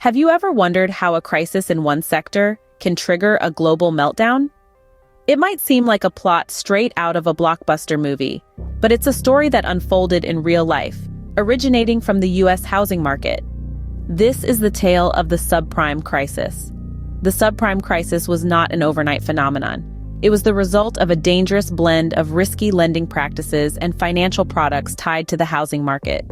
Have you ever wondered how a crisis in one sector can trigger a global meltdown? It might seem like a plot straight out of a blockbuster movie, but it's a story that unfolded in real life, originating from the U.S. housing market. This is the tale of the subprime crisis. The subprime crisis was not an overnight phenomenon. It was the result of a dangerous blend of risky lending practices and financial products tied to the housing market.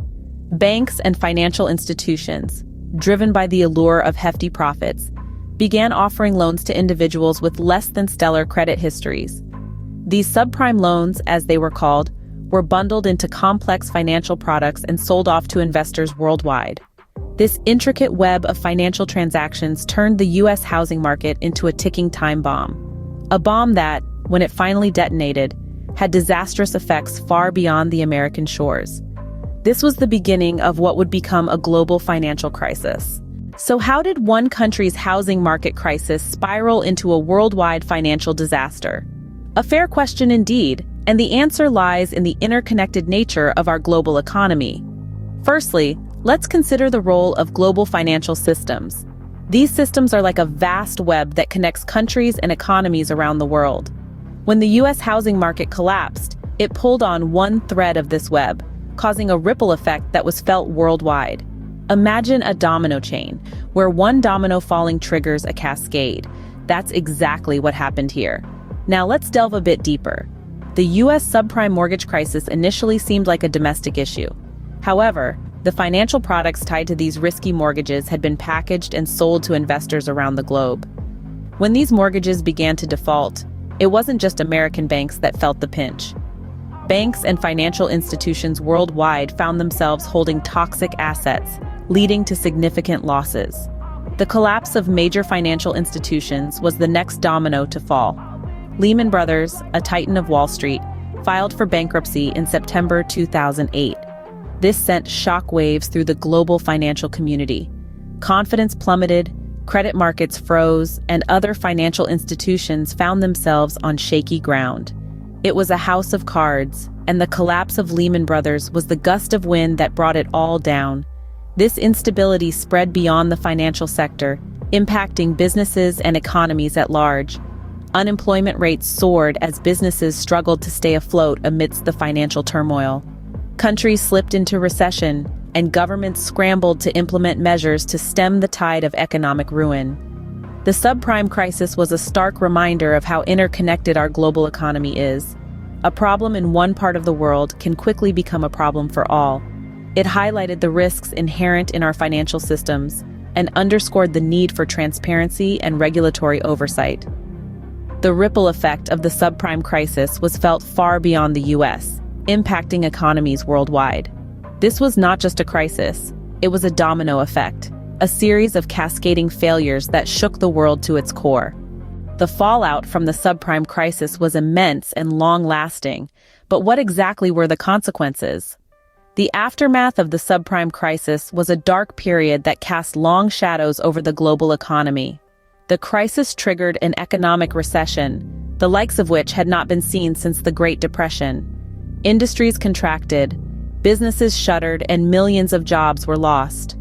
Banks and financial institutions, driven by the allure of hefty profits, began offering loans to individuals with less than stellar credit histories. These subprime loans, as they were called, were bundled into complex financial products and sold off to investors worldwide. This intricate web of financial transactions turned the U.S. housing market into a ticking time bomb. A bomb that, when it finally detonated, had disastrous effects far beyond the American shores. This was the beginning of what would become a global financial crisis. So how did one country's housing market crisis spiral into a worldwide financial disaster? A fair question indeed, and the answer lies in the interconnected nature of our global economy. Firstly, let's consider the role of global financial systems. These systems are like a vast web that connects countries and economies around the world. When the U.S. housing market collapsed, it pulled on one thread of this web, causing a ripple effect that was felt worldwide. Imagine a domino chain, where one domino falling triggers a cascade. That's exactly what happened here. Now let's delve a bit deeper. The U.S. subprime mortgage crisis initially seemed like a domestic issue. However, the financial products tied to these risky mortgages had been packaged and sold to investors around the globe. When these mortgages began to default, it wasn't just American banks that felt the pinch. Banks and financial institutions worldwide found themselves holding toxic assets, leading to significant losses. The collapse of major financial institutions was the next domino to fall. Lehman Brothers, a titan of Wall Street, filed for bankruptcy in September 2008. This sent shockwaves through the global financial community. Confidence plummeted, credit markets froze, and other financial institutions found themselves on shaky ground. It was a house of cards, and the collapse of Lehman Brothers was the gust of wind that brought it all down. This instability spread beyond the financial sector, impacting businesses and economies at large. Unemployment rates soared as businesses struggled to stay afloat amidst the financial turmoil. Countries slipped into recession, and governments scrambled to implement measures to stem the tide of economic ruin. The subprime crisis was a stark reminder of how interconnected our global economy is. A problem in one part of the world can quickly become a problem for all. It highlighted the risks inherent in our financial systems and underscored the need for transparency and regulatory oversight. The ripple effect of the subprime crisis was felt far beyond the U.S., impacting economies worldwide. This was not just a crisis, it was a domino effect, a series of cascading failures that shook the world to its core. The fallout from the subprime crisis was immense and long-lasting, but what exactly were the consequences? The aftermath of the subprime crisis was a dark period that cast long shadows over the global economy. The crisis triggered an economic recession, the likes of which had not been seen since the Great Depression. Industries contracted, businesses shuttered, and millions of jobs were lost.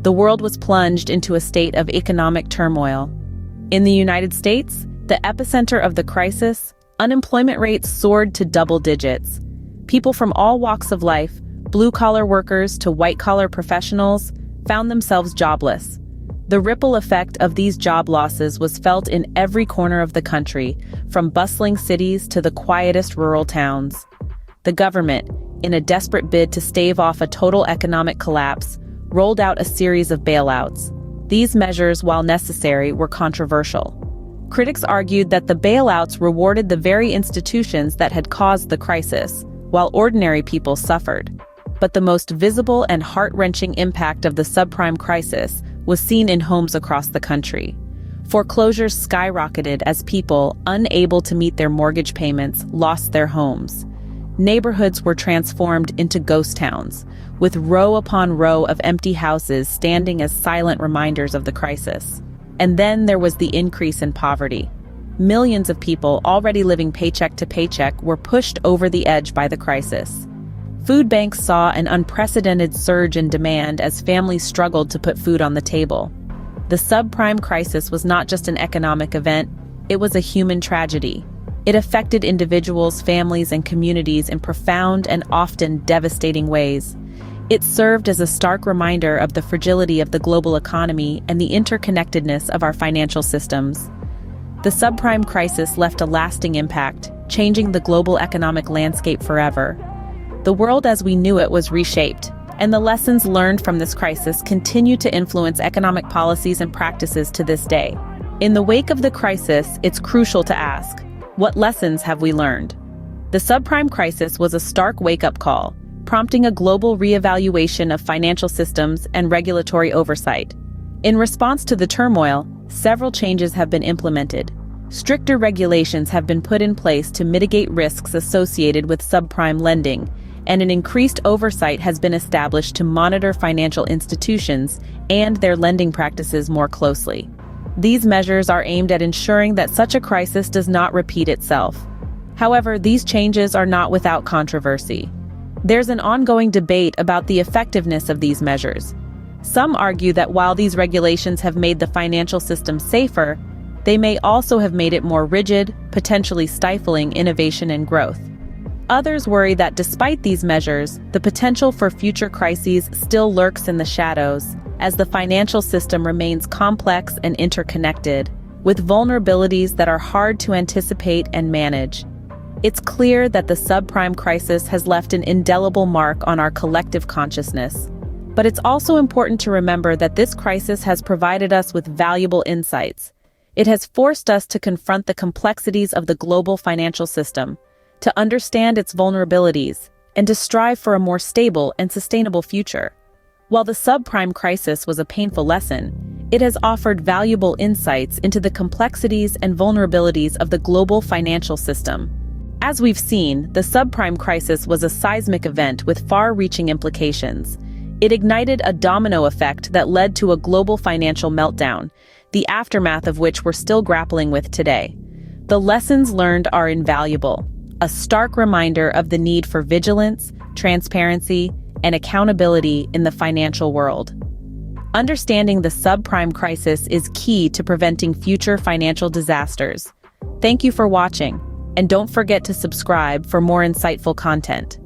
The world was plunged into a state of economic turmoil. In the United States, the epicenter of the crisis, unemployment rates soared to double digits. People from all walks of life, blue-collar workers to white-collar professionals, found themselves jobless. The ripple effect of these job losses was felt in every corner of the country, from bustling cities to the quietest rural towns. The government, in a desperate bid to stave off a total economic collapse, rolled out a series of bailouts. These measures, while necessary, were controversial. Critics argued that the bailouts rewarded the very institutions that had caused the crisis, while ordinary people suffered. But the most visible and heart-wrenching impact of the subprime crisis was seen in homes across the country. Foreclosures skyrocketed as people, unable to meet their mortgage payments, lost their homes. Neighborhoods were transformed into ghost towns, with row upon row of empty houses standing as silent reminders of the crisis. And then there was the increase in poverty. Millions of people already living paycheck to paycheck were pushed over the edge by the crisis. Food banks saw an unprecedented surge in demand as families struggled to put food on the table. The subprime crisis was not just an economic event, it was a human tragedy. It affected individuals, families, and communities in profound and often devastating ways. It served as a stark reminder of the fragility of the global economy and the interconnectedness of our financial systems. The subprime crisis left a lasting impact, changing the global economic landscape forever. The world as we knew it was reshaped, and the lessons learned from this crisis continue to influence economic policies and practices to this day. In the wake of the crisis, it's crucial to ask, what lessons have we learned? The subprime crisis was a stark wake-up call, prompting a global reevaluation of financial systems and regulatory oversight. In response to the turmoil, several changes have been implemented. Stricter regulations have been put in place to mitigate risks associated with subprime lending, and an increased oversight has been established to monitor financial institutions and their lending practices more closely. These measures are aimed at ensuring that such a crisis does not repeat itself. However, these changes are not without controversy. There's an ongoing debate about the effectiveness of these measures. Some argue that while these regulations have made the financial system safer, they may also have made it more rigid, potentially stifling innovation and growth. Others worry that despite these measures, the potential for future crises still lurks in the shadows, as the financial system remains complex and interconnected, with vulnerabilities that are hard to anticipate and manage. It's clear that the subprime crisis has left an indelible mark on our collective consciousness. But it's also important to remember that this crisis has provided us with valuable insights. It has forced us to confront the complexities of the global financial system, to understand its vulnerabilities, and to strive for a more stable and sustainable future. While the subprime crisis was a painful lesson, it has offered valuable insights into the complexities and vulnerabilities of the global financial system. As we've seen, the subprime crisis was a seismic event with far-reaching implications. It ignited a domino effect that led to a global financial meltdown, the aftermath of which we're still grappling with today. The lessons learned are invaluable, a stark reminder of the need for vigilance, transparency, and accountability in the financial world. Understanding the subprime crisis is key to preventing future financial disasters. Thank you for watching, and don't forget to subscribe for more insightful content.